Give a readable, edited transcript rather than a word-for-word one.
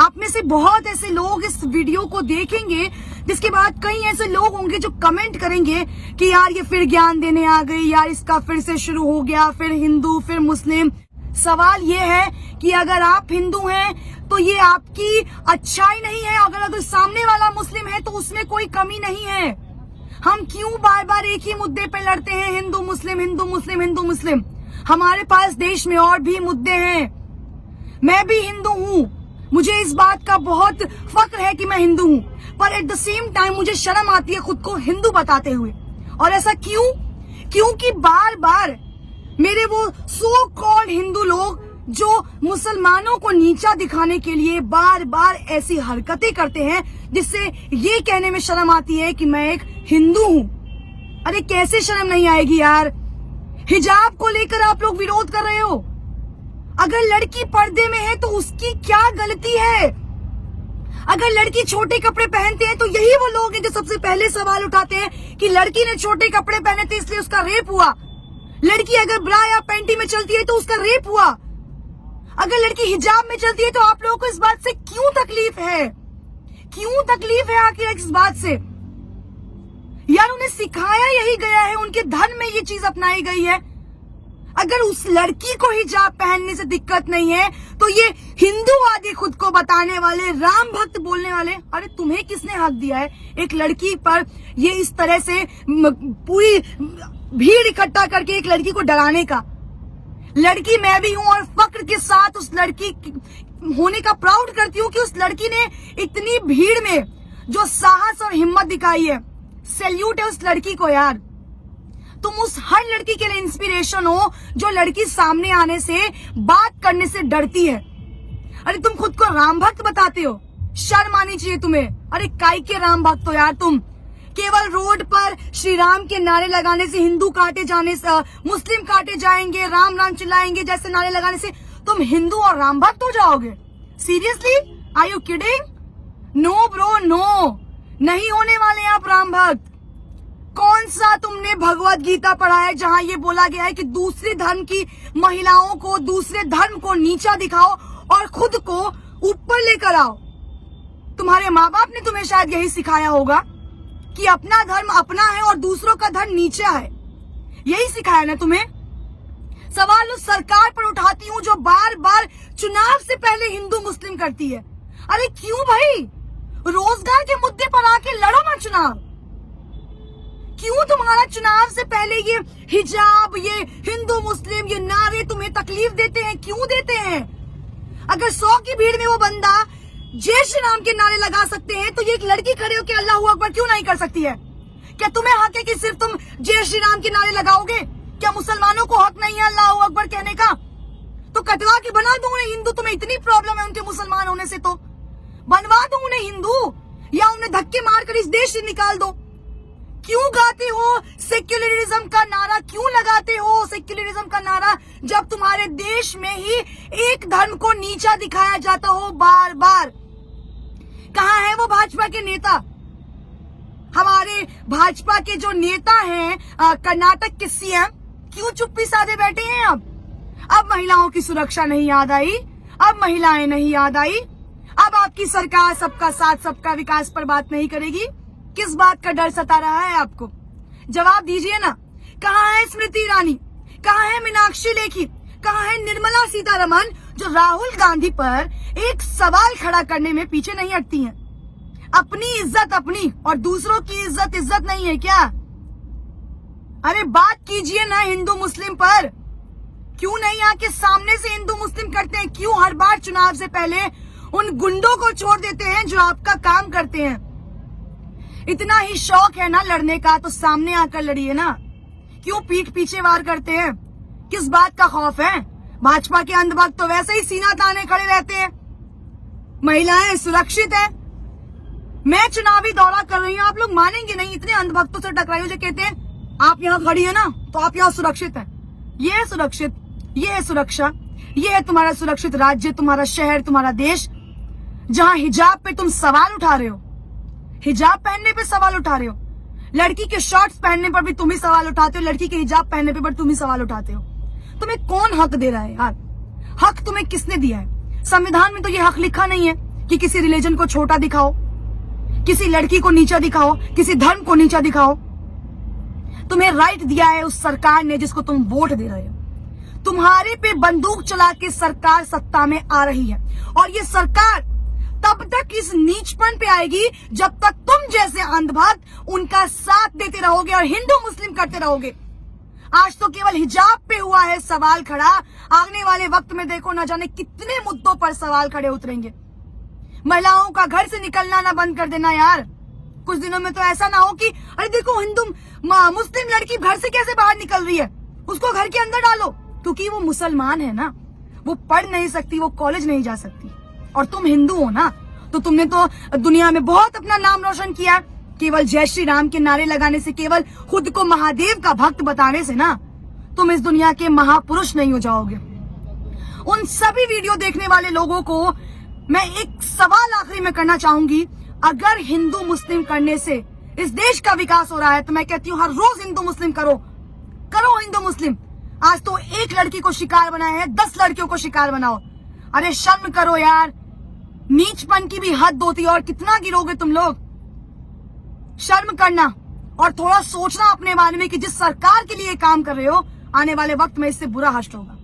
आप में से बहुत ऐसे लोग इस वीडियो को देखेंगे, जिसके बाद कई ऐसे लोग होंगे जो कमेंट करेंगे कि यार ये फिर ज्ञान देने आ गई, यार इसका फिर से शुरू हो गया, फिर हिंदू फिर मुस्लिम। सवाल ये है कि अगर आप हिंदू हैं तो ये आपकी अच्छाई नहीं है, अगर सामने वाला मुस्लिम है तो उसमें कोई कमी नहीं है। हम क्यों बार बार एक ही मुद्दे पे लड़ते हैं, हिंदू मुस्लिम हिंदू मुस्लिम हिंदू मुस्लिम? हमारे पास देश में और भी मुद्दे हैं। मैं भी हिंदू हूँ, मुझे इस बात का बहुत फक्र है कि मैं हिंदू हूँ, पर एट द सेम टाइम मुझे शर्म आती है खुद को हिंदू बताते हुए। और ऐसा क्यों? क्योंकि बार बार मेरे वो सो कॉल्ड हिंदू लोग जो मुसलमानों को नीचा दिखाने के लिए बार बार ऐसी हरकतें करते हैं, जिससे ये कहने में शर्म आती है कि मैं एक हिंदू हूँ। अरे कैसे शर्म नहीं आएगी यार? हिजाब को लेकर आप लोग विरोध कर रहे हो। अगर लड़की पर्दे में है तो उसकी क्या गलती है? अगर लड़की छोटे कपड़े पहनते हैं तो यही वो लोग हैं जो सबसे पहले सवाल उठाते हैं कि लड़की ने छोटे कपड़े पहने थे इसलिए उसका रेप हुआ। लड़की अगर ब्रा या पैंटी में चलती है तो उसका रेप हुआ। अगर लड़की हिजाब में चलती है तो आप लोगों को इस बात से क्यों तकलीफ है? क्यों तकलीफ है आखिर इस बात से? यार उन्हें सिखाया यही गया है, उनके धर्म में ये चीज अपनाई गई है। अगर उस लड़की को हिजाब पहनने से दिक्कत नहीं है तो ये हिंदूवादी खुद को बताने वाले, राम भक्त बोलने वाले, अरे तुम्हें किसने हक दिया है एक लड़की पर ये इस तरह से पूरी भीड़ इकट्ठा करके एक लड़की को डराने का? लड़की मैं भी हूं और फक्र के साथ उस लड़की होने का प्राउड करती हूँ कि उस लड़की ने इतनी भीड़ में जो साहस और हिम्मत दिखाई है। सैल्यूट है उस लड़की को यार। तुम उस हर लड़की के लिए इंस्पिरेशन हो जो लड़की सामने आने से, बात करने से डरती है। अरे तुम खुद को राम भक्त बताते हो, शर्म आनी चाहिए तुम्हें। अरे काय के राम भक्त हो यार तुम? केवल रोड पर श्री राम के नारे लगाने से, हिंदू काटे जाने से, मुस्लिम काटे जाएंगे, राम राम चिल्लाएंगे जैसे नारे लगाने से तुम हिंदू और राम भक्त हो जाओगे? Seriously? Are you kidding? No bro no, नहीं होने वाले आप राम भक्त। कौन सा तुमने भगवत गीता पढ़ा है जहां ये बोला गया है कि दूसरे धर्म की महिलाओं को, दूसरे धर्म को नीचा दिखाओ और खुद को ऊपर लेकर आओ? तुम्हारे माँ बाप ने तुम्हें शायद यही सिखाया होगा कि अपना धर्म अपना है और दूसरों का धर्म नीचा है। यही सिखाया ना तुम्हें? सवाल उस सरकार पर उठाती हूँ जो बार बार चुनाव से पहले हिंदू मुस्लिम करती है। अरे क्यों भाई? रोजगार के मुद्दे पर आके लड़ो ना चुनाव। क्यों तुम्हारा चुनाव से पहले ये हिजाब, ये हिंदू मुस्लिम, ये नारे तुम्हें तकलीफ देते हैं? क्यों देते हैं? अगर 100 की भीड़ में वो बंदा जय श्री राम के नारे लगा सकते हैं तो ये एक लड़की खड़े होकर अल्लाह अकबर क्यों नहीं कर सकती है? क्या तुम्हें हक है कि सिर्फ तुम जय श्री राम के नारे लगाओगे? क्या मुसलमानों को हक नहीं है अल्लाह अकबर कहने का? तो कटवा के बना दो उन्हें हिंदू। तुम्हें इतनी प्रॉब्लम है उनके मुसलमान होने से तो बनवा दो उन्हें हिंदू, या उन्हें धक्के मारकर इस देश से निकाल दो। क्यों गाते हो सेक्युलरिज्म का नारा? क्यों लगाते हो सेक्युलरिज्म का नारा जब तुम्हारे देश में ही एक धर्म को नीचा दिखाया जाता हो बार बार? कहाँ है वो भाजपा के नेता? हमारे भाजपा के जो नेता हैं कर्नाटक के सीएम, क्यों चुप्पी साधे बैठे हैं? अब महिलाओं की सुरक्षा नहीं याद आई? अब महिलाएं नहीं याद आई? अब आपकी सरकार सबका साथ सबका विकास पर बात नहीं करेगी? किस बात का डर सता रहा है आपको? जवाब दीजिए ना। कहाँ है स्मृति ईरानी? कहाँ है मीनाक्षी लेखी? कहाँ है निर्मला सीतारमण जो राहुल गांधी पर एक सवाल खड़ा करने में पीछे नहीं हटती हैं? अपनी इज्जत अपनी और दूसरों की इज्जत नहीं है क्या? अरे बात कीजिए ना हिंदू मुस्लिम पर। क्यों नहीं आके सामने से हिंदू मुस्लिम करते हैं? क्यों हर बार चुनाव से पहले उन गुंडों को छोड़ देते हैं जो आपका काम करते हैं? इतना ही शौक है ना लड़ने का तो सामने आकर लड़िए ना। क्यों पीठ पीछे वार करते हैं? किस बात का खौफ है? भाजपा के अंधभक्त तो वैसे ही सीना ताने खड़े रहते हैं। महिलाएं सुरक्षित है। मैं चुनावी दौरा कर रही हूँ, आप लोग मानेंगे नहीं, इतने अंधभक्तों से टकराई हूँ जो कहते हैं आप यहाँ खड़ी है ना तो आप यहाँ सुरक्षित है। ये है सुरक्षित, ये है सुरक्षा, ये है तुम्हारा सुरक्षित राज्य, तुम्हारा शहर, तुम्हारा देश, जहाँ हिजाब पे तुम सवाल उठा रहे हो। हिजाब पहनने पे सवाल उठा रहे हो। लड़की के शॉर्ट्स पहनने पर भी तुम ही सवाल उठाते हो, लड़की के हिजाब पहनने पे पर तुम ही सवाल उठाते हो। तुम्हें कौन हक दे रहा है यार? हक तुम्हें किसने दिया है? संविधान में तो ये हक लिखा नहीं है कि किसी रिलीजन को छोटा दिखाओ, किसी लड़की को नीचा दिखाओ, किसी धर्म को नीचा दिखाओ। तुम्हें राइट दिया है उस सरकार ने जिसको तुम वोट दे रहे हो। तुम्हारे पे बंदूक चला के सरकार सत्ता में आ रही है और ये सरकार तब तक इस नीचपन पे आएगी जब तक तुम जैसे अंधभक्त उनका साथ देते रहोगे और हिंदू मुस्लिम करते रहोगे। आज तो केवल हिजाब पे हुआ है सवाल खड़ा, आने वाले वक्त में देखो न जाने कितने मुद्दों पर सवाल खड़े उतरेंगे। महिलाओं का घर से निकलना ना बंद कर देना यार। कुछ दिनों में तो ऐसा ना हो कि अरे देखो हिंदू मुस्लिम लड़की घर से कैसे बाहर निकल रही है, उसको घर के अंदर डालो, क्योंकि वो मुसलमान है ना, वो पढ़ नहीं सकती, वो कॉलेज नहीं जा सकती। और तुम हिंदू हो ना, तो तुमने तो दुनिया में बहुत अपना नाम रोशन किया। केवल जय श्री राम के नारे लगाने से, केवल खुद को महादेव का भक्त बताने से ना तुम इस दुनिया के महापुरुष नहीं हो जाओगे। उन सभी वीडियो देखने वाले लोगों को मैं एक सवाल आखिरी में करना चाहूंगी, अगर हिंदू मुस्लिम करने से इस देश का विकास हो रहा है तो मैं कहती हूँ हर रोज हिंदू मुस्लिम करो हिंदू मुस्लिम। आज तो एक लड़की को शिकार बनाए हैं, 10 लड़कियों को शिकार बनाओ। अरे शर्म करो यार, नीचपन की भी हद होती है और कितना गिरोगे तुम लोग। शर्म करना और थोड़ा सोचना अपने बारे में कि जिस सरकार के लिए काम कर रहे हो आने वाले वक्त में इससे बुरा हश्र होगा।